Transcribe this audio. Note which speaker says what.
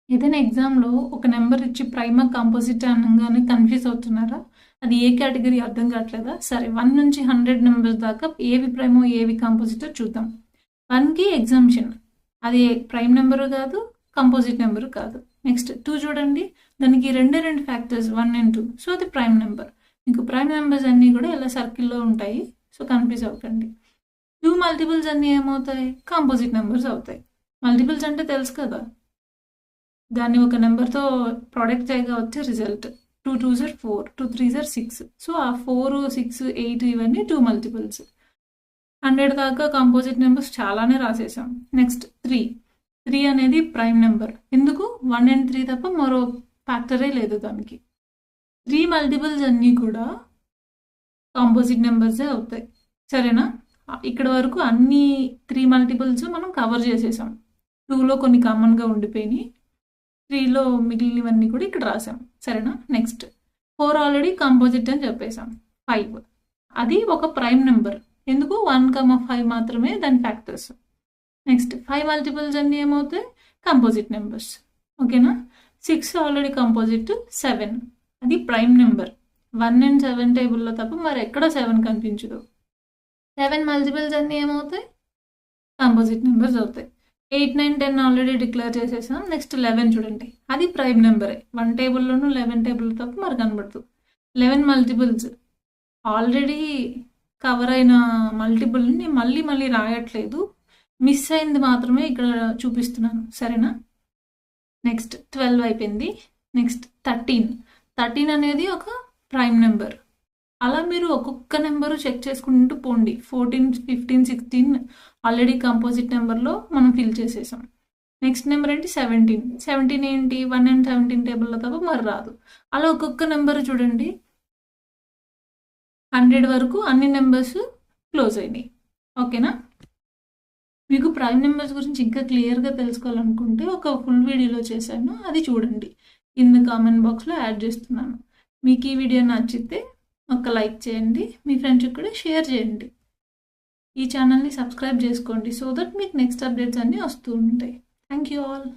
Speaker 1: ఏదైనా ఎగ్జామ్‌లో ఒక నంబర్ ఇచ్చి ప్రైమా, కాంపోజిటా అనంగానే కన్‌ఫ్యూజ్ అవుతున్నారా? అది ఏ కేటగరీ అర్థం కావట్లేదా? సరే 1 నుంచి 100 నంబర్స్ దాకా ఏవి ప్రైమో, ఏవి కాంపోజిటో చూద్దాం. 1కి ఎగ్జామ్షన్. అది ప్రైమ్ నంబరు కాదు, కంపోజిట్ నంబరు కాదు. నెక్స్ట్ 2 చూడండి. దానికి రెండే 2 ఫ్యాక్టర్స్ 1 అండ్ 2. సో అది ప్రైమ్ నంబర్. మీకు ప్రైమ్ నంబర్స్ అన్నీ కూడా ఇలా సర్కిల్‌లో ఉంటాయి. సో కన్‌ఫ్యూజ్ అవ్వకండి. 2 మల్టిపుల్స్ అన్నీ ఏమవుతాయి? కాంపోజిట్ నంబర్స్ అవుతాయి. మల్టిపుల్స్ అంటే తెలుసు కదా! దాన్ని ఒక నెంబర్తో ప్రోడక్ట్ చేయగా వచ్చే result. 2 2s are 4, 2 3s are 6. So ఆ 4, 6, 8 ఇవన్నీ 2 మల్టిపుల్స్. 100 దాకా కాంపోజిట్ నెంబర్స్ చాలానే రాసేసాం. నెక్స్ట్ 3 అనేది ప్రైమ్ నెంబర్. ఎందుకు? 1 అండ్ 3 తప్ప మరో ఫ్యాక్టరే లేదు దానికి. 3 మల్టిపుల్స్ అన్నీ కూడా కాంపోజిట్ నెంబర్సే అవుతాయి. సరేనా? ఇక్కడ వరకు అన్ని 3 మల్టిపుల్స్ మనం కవర్ చేసేసాం. 2లో కొన్ని కామన్గా ఉండిపోయినాయి. 3లో మిగిలినవన్నీ కూడా ఇక్కడ రాసాం. సరేనా? నెక్స్ట్ 4 ఆల్రెడీ కాంపోజిట్ అని చెప్పేసాం. 5 అది ఒక ప్రైమ్ నెంబర్. ఎందుకు? 1, 5 మాత్రమే దాని ఫ్యాక్టర్స్. నెక్స్ట్ 5 మల్టిపుల్స్ అన్నీ ఏమవుతాయి? Composite numbers. ఓకేనా? 6 ఆల్రెడీ కాంపోజిట్. 7 అది ప్రైమ్ నెంబర్. 1 అండ్ 7 టేబుల్లో తప్ప మరి ఎక్కడ 7 కనిపించదు. 7 మల్టిపుల్స్ అన్నీ ఏమవుతాయి? కాంపోజిట్ నెంబర్స్ అవుతాయి. 8, 9, 10 ఆల్రెడీ డిక్లేర్ చేసేసాం. నెక్స్ట్ 11 చూడండి. అది ప్రైమ్ నెంబరే. 1 టేబుల్లోనూ 11 టేబుల్లో తప్ప మరి కనబడదు. 11 మల్టిపుల్స్ ఆల్రెడీ కవర్ అయిన మల్టిపుల్ని మళ్ళీ రాయట్లేదు. మిస్ అయింది మాత్రమే ఇక్కడ చూపిస్తున్నాను. సరేనా? నెక్స్ట్ 12 అయిపోయింది. నెక్స్ట్ 13 అనేది ఒక ప్రైమ్ నెంబర్. అలా మీరు ఒక్కొక్క నెంబరు చెక్ చేసుకుంటూ పోండి. 14, 15, 16 ఆల్రెడీ కంపోజిట్ నెంబర్లో మనం ఫిల్ చేసేసాం. నెక్స్ట్ నెంబర్ ఏంటి? 17 ఏంటి? 1 అండ్ 17 టేబుల్లో తప్ప మరి రాదు. అలా ఒక్కొక్క నెంబర్ చూడండి. 100 వరకు అన్ని నెంబర్స్ క్లోజ్ అయినాయి. ఓకేనా? మీకు ప్రైమ్ నెంబర్స్ గురించి ఇంకా క్లియర్గా తెలుసుకోవాలనుకుంటే ఒక ఫుల్ వీడియోలో చేశాను, అది చూడండి. కింద కామెంట్ బాక్స్లో యాడ్ చేస్తున్నాను. మీకు ఈ వీడియో నచ్చితే ఒక లైక్ చేయండి, మీ ఫ్రెండ్స్కి కూడా షేర్ చేయండి. ఈ ఛానల్ని సబ్స్క్రైబ్ చేసుకోండి సో దట్ మీకు నెక్స్ట్ అప్డేట్స్ అన్నీ వస్తూ ఉంటాయి. Thank you all.